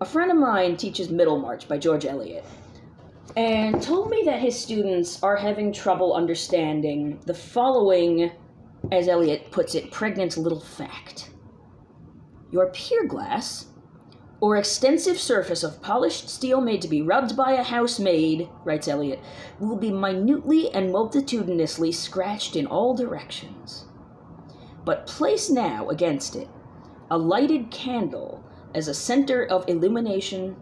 A friend of mine teaches Middlemarch by George Eliot, and told me that his students are having trouble understanding the following, as Eliot puts it, pregnant little fact. Your pier glass, or extensive surface of polished steel made to be rubbed by a housemaid, writes Eliot, will be minutely and multitudinously scratched in all directions. But place now against it a lighted candle as a center of illumination,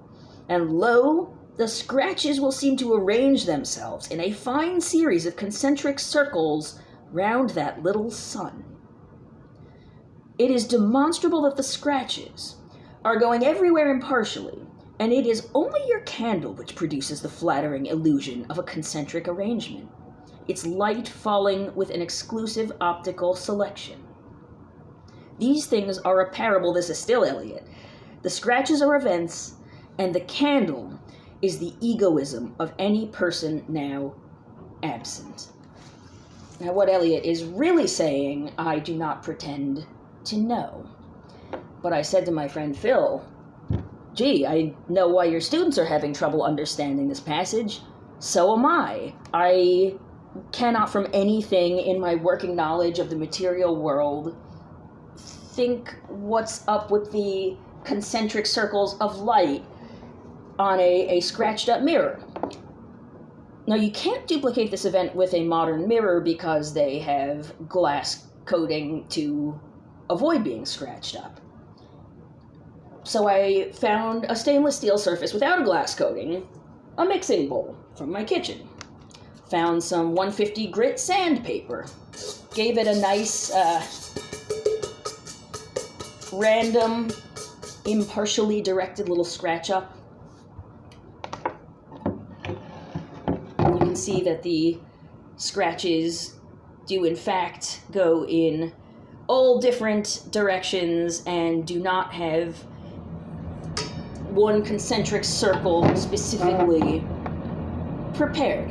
and lo, the scratches will seem to arrange themselves in a fine series of concentric circles round that little sun. It is demonstrable that the scratches are going everywhere impartially, and it is only your candle which produces the flattering illusion of a concentric arrangement, its light falling with an exclusive optical selection. These things are a parable, this is still Eliot. The scratches are events, and the candle is the egoism of any person now absent. Now, what Eliot is really saying, I do not pretend to know. But I said to my friend Phil, gee, I know why your students are having trouble understanding this passage. So am I. I cannot, from anything in my working knowledge of the material world, think what's up with the concentric circles of light on a scratched up mirror. Now, you can't duplicate this event with a modern mirror because they have glass coating to avoid being scratched up. So I found a stainless steel surface without a glass coating, a mixing bowl from my kitchen. Found some 150 grit sandpaper. Gave it a nice, random, impartially directed little scratch up. You can see that the scratches do in fact go in all different directions and do not have one concentric circle specifically prepared.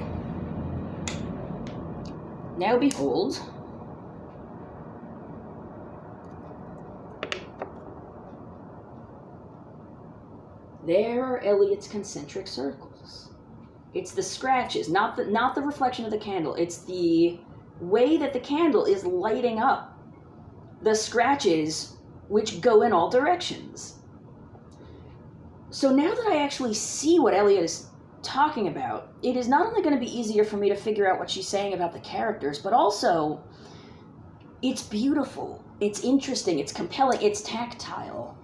Now behold, there are Eliot's concentric circles. It's the scratches, not the reflection of the candle. It's the way that the candle is lighting up the scratches which go in all directions. So now that I actually see what Eliot is talking about, it is not only going to be easier for me to figure out what she's saying about the characters, but also it's beautiful, it's interesting, it's compelling, it's tactile.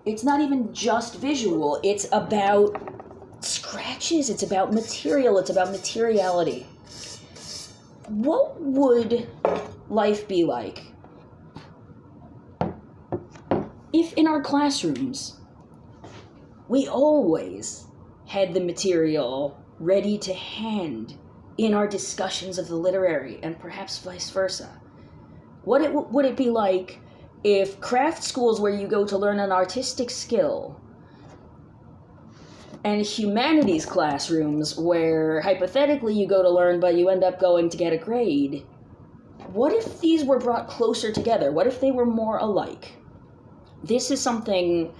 It's not even just visual, it's about scratches, it's about material, it's about materiality. What would life be like if in our classrooms we always had the material ready to hand in our discussions of the literary, and perhaps vice versa? What would it be like if craft schools where you go to learn an artistic skill and humanities classrooms where hypothetically you go to learn but you end up going to get a grade, what if these were brought closer together? What if they were more alike? This is something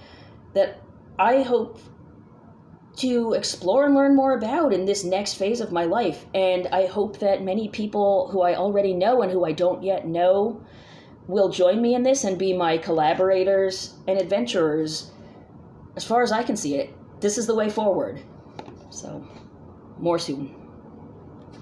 that I hope to explore and learn more about in this next phase of my life, and I hope that many people who I already know and who I don't yet know will join me in this and be my collaborators and adventurers. As far as I can see it, this is the way forward. So, more soon.